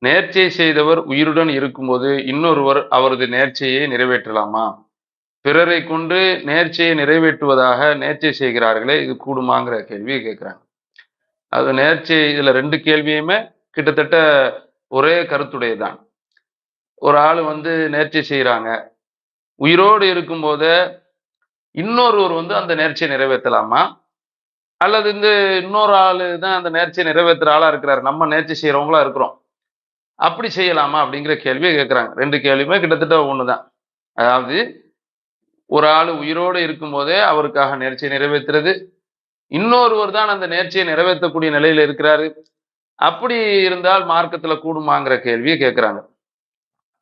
நேர்ச்சை செய்தவர் உயிருடன் இருக்கும்போது இன்னொருவர் அவரது நேர்ச்சையை நிறைவேற்றலாமா? பிறரை கொண்டு நேர்ச்சையை நிறைவேற்றுவதாக நேர்ச்சை செய்கிறார்களே, இது கூடுமாங்கிற கேள்வியை கேட்கிறாங்க. அது நேர்ச்சை இதுல 2 கேள்வியுமே கிட்டத்தட்ட ஒரே கருத்துடையதுதான். ஒரு ஆள் வந்து நேர்ச்சை செய்றாங்க. உயிரோடு இருக்கும்போதே இன்னொருவர் வந்து அந்த நேர்ச்சையை நிறைவேத்தலாமா? அல்லது இன்னொரு ஆளு தான் அந்த நேர்ச்சையை நிறைவேத்துற ஆளா இருக்கிறாரு. நம்ம நேர்ச்சை செய்றவங்களா இருக்கிறோம். அப்படி செய்யலாமா? அப்படிங்கிற கேள்விய கேட்கிறாங்க. 2 கேள்வியுமே கிட்டத்தட்ட ஒண்ணுதான். அதாவது ஒரு ஆளு உயிரோடு இருக்கும்போதே அவருக்காக நேர்ச்சையை நிறைவேத்துறது, இன்னொருவர் தான் அந்த நேர்ச்சையை நிறைவேத்தக்கூடிய நிலையில இருக்கிறாரு. அப்படி இருந்தால் மார்க்கத்துல கூடுமாங்கிற கேள்விய கேட்கிறாங்க.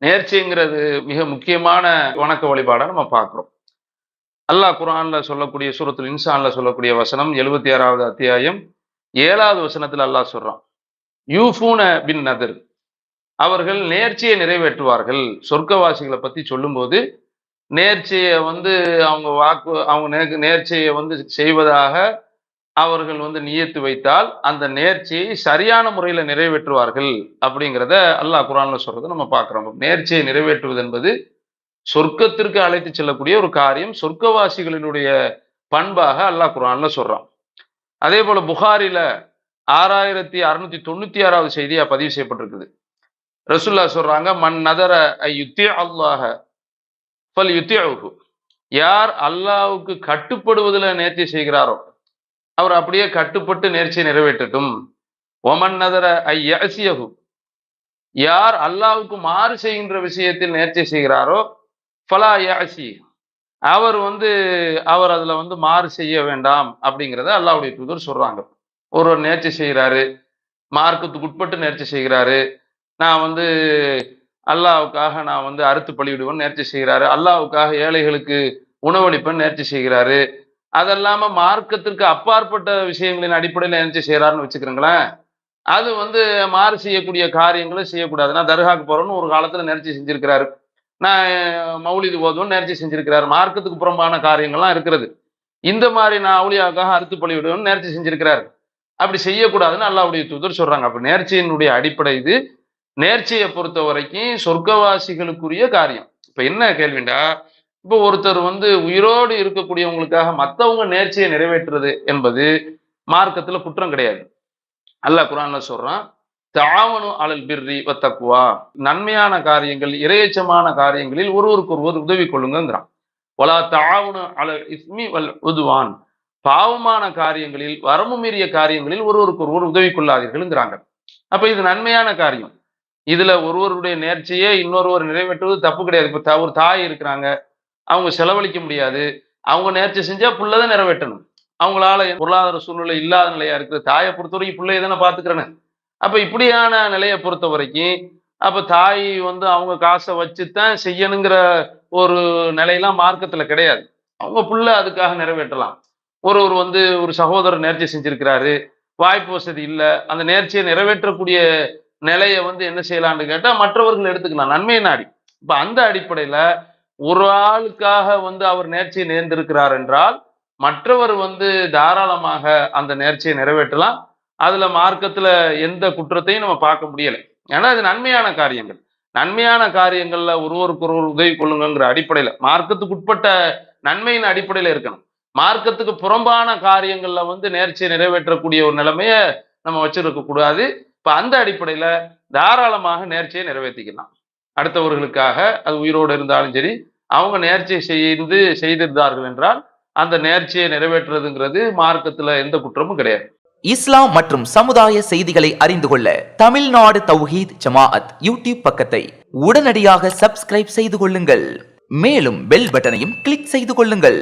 நேர்ச்சைங்கிறது மிக முக்கியமான வணக்க வழிபாடா நம்ம பார்க்கிறோம். அல்லாஹ் குர்ஆன்ல சொல்லக்கூடிய சூரத்துல் இன்சான்ல சொல்லக்கூடிய வசனம் 76வது அத்தியாயம் 7வது வசனத்துல அல்லாஹ் சொல்றான். யூஃபூன பின் நதர். அவர்கள் நேர்ச்சையை நிறைவேற்றுவார்கள். சொர்க்கவாசிகளை பத்தி சொல்லும்போது, நேர்ச்சைய வந்து அவங்க நேர்ச்சையை வந்து செய்வதாக அவர்கள் வந்து நியத்து வைத்தால், அந்த நேர்ச்சையை சரியான முறையில நிறைவேற்றுவார்கள் அப்படிங்கிறத அல்லாஹ் குர்ஆன்ல சொல்றத நம்ம பார்க்கிறோம். நேர்ச்சையை நிறைவேற்றுவது என்பது சொர்க்கத்திற்கு அழைத்து செல்லக்கூடிய ஒரு காரியம். சொர்க்கவாசிகளினுடைய பண்பாக அல்லாஹ் குர்ஆன்ல சொல்றான். அதே போல புகாரில 6696வது செய்தியா பதிவு செய்யப்பட்டிருக்குது. ரசூலுல்லாஹ் சொல்றாங்க, மன் நதர ஐயுத்தி அல்லாஹ ஃபல் யுத்திஉஹு. யார் அல்லாஹ்வுக்கு கட்டுப்படுவதில் நேர்ச்சை செய்கிறாரோ அவர் அப்படியே கட்டுப்பட்டு நேர்ச்சை நிறைவேற்றட்டும். ஒமன் நதர ஐயஸியஹு. யார் அல்லாஹ்வுக்கு மாறு செய்கின்ற விஷயத்தில் நேர்ச்சை செய்கிறாரோ ஃபலா யஸி. அவர் அதுல வந்து மாறு செய்ய வேண்டாம் அப்படிங்கிறத அல்லாஹ்வுடைய தூதர் சொல்றாங்க. ஒருவர் நேர்ச்சை செய்கிறாரு, மார்க்கத்துக்கு உட்பட்டு நேர்ச்சை செய்கிறாரு. நான் வந்து அல்லாஹ்வுக்காக நான் வந்து அறுத்து பலியிடுவேன் நேர்ச்சை செய்கிறாரு. அல்லாஹ்வுக்காக ஏழைகளுக்கு உணவளிப்பேன் நேர்ச்சை செய்கிறாரு. அதல்லாம மார்க்கத்திற்கு அப்பாற்பட்ட விஷயங்களின் அடிப்படையில் நேர்ச்சை செய்கிறாருன்னு வச்சுக்கிறீங்களேன். அது வந்து மாறு செய்யக்கூடிய காரியங்களை செய்யக்கூடாது. நான் தர்காக்கு போறேன்னு ஒரு காலத்துல நேர்ச்சை செஞ்சிருக்கிறாரு. நான் மௌலிது ஓதுவேன் நேர்ச்சை செஞ்சிருக்கிறாரு. மார்க்கத்துக்கு புறம்பான காரியங்கள்லாம் இருக்கிறது. இந்த மாதிரி நான் அவுலியாவுக்காக அறுத்து பலியிடுவேன் நேர்ச்சை செஞ்சிருக்கிறாரு. அப்படி செய்யக்கூடாதுன்னு அல்லாஹ்வுடைய தூதர் சொல்றாங்க. அப்ப நேர்ச்சையினுடைய அடிப்படை இது. நேர்ச்சையை பொறுத்த வரைக்கும் சொர்க்கவாசிகளுக்குரிய காரியம். இப்ப என்ன கேள்விண்டா, இப்போ ஒருத்தர் வந்து உயிரோடு இருக்கக்கூடியவங்களுக்காக மத்தவங்க நேர்ச்சையை நிறைவேற்றுறது என்பது மார்க்கத்துல குற்றம் கிடையாது. அல்லாஹ் குர்ஆன்ல சொல்றான், தஆவனு அலல் பிர்ரி வத்தக்வா. நன்மையான காரியங்கள், இறையச்சமான காரியங்களில் ஒருவருக்கு ஒருவர் உதவி கொள்ளுங்கிறான். வலா தஆவனு அலல் இஸ்மி வல் உதுவான். பாவமான காரியங்களில், வரம்பு மீறிய காரியங்களில் ஒருவருக்கு ஒருவர் உதவி கொள்ளாதீர்கள்ங்கிறாங்க. அப்ப இது நன்மையான காரியம். இதுல ஒருவருடைய நேர்ச்சையே இன்னொருவர் நிறைவேற்றுவது தப்பு கிடையாது. இப்ப ஒரு தாய் இருக்கிறாங்க, அவங்க செலவழிக்க முடியாது. அவங்க நேர்ச்சை செஞ்சா புள்ளதான் நிறைவேற்றணும். அவங்களால பொருளாதார சூழ்நிலை இல்லாத நிலையா இருக்கிற தாயை பொறுத்த வரைக்கும் பிள்ளையை தானே பாத்துக்கிறேன்னு. அப்ப இப்படியான நிலையை பொறுத்த வரைக்கும் அப்ப தாய் வந்து அவங்க காசை வச்சுதான் செய்யணுங்கிற ஒரு நிலையெல்லாம் மார்க்கத்துல கிடையாது. அவங்க புள்ள அதுக்காக நிறைவேற்றலாம். ஒருவர் வந்து ஒரு சகோதரர் நேர்ச்சை செஞ்சிருக்கிறாரு, வாய்ப்பு வசதி இல்ல, அந்த நேர்ச்சியை நிறைவேற்றக்கூடிய நிலையை வந்து என்ன செய்யலாம்னு கேட்டா மற்றவர்கள் எடுத்துக்கலாம், நன்மை நாடி. இப்ப அந்த அடிப்படையில ஒரு ஆளுக்காக வந்து அவர் நேர்ச்சியை நேர்ந்திருக்கிறார் என்றால் மற்றவர் வந்து தாராளமாக அந்த நேர்ச்சியை நிறைவேற்றலாம். அதுல மார்க்கத்துல எந்த குற்றத்தையும் நம்ம பார்க்க முடியல. ஏன்னா அது நன்மையான காரியங்கள். நன்மையான காரியங்கள்ல ஒருவருக்கு ஒருவர் உதவி கொள்ளுங்கிற அடிப்படையில, மார்க்கத்துக்கு உட்பட்ட நன்மையின் அடிப்படையில இருக்கணும். மார்க்கத்துக்கு புறம்பான காரியங்கள்ல வந்து நேர்ச்சியை நிறைவேற்றக்கூடிய ஒரு நிலைமைய நம்ம வச்சிருக்க கூடாது. இப்ப அந்த அடிப்படையில தாராளமாக நேர்ச்சியை நிறைவேற்றிக்கலாம். அடுத்தவர்களுக்காக அது உயிரோடு இருந்தாலும் சரி, அவங்க நேர்ச்சியை செய்திருந்தார்கள் என்றால் அந்த நேர்ச்சியை நிறைவேற்றுறதுங்கிறது மார்க்கத்துல எந்த குற்றமும் கிடையாது. இஸ்லாம் மற்றும் சமுதாய செய்திகளை அறிந்து கொள்ள தமிழ்நாடு தௌஹீத் ஜமாஅத் யூடியூப் பக்கத்தை உடனடியாக சப்ஸ்கிரைப் செய்து கொள்ளுங்கள். மேலும் பெல் பட்டனையும் கிளிக் செய்து கொள்ளுங்கள்.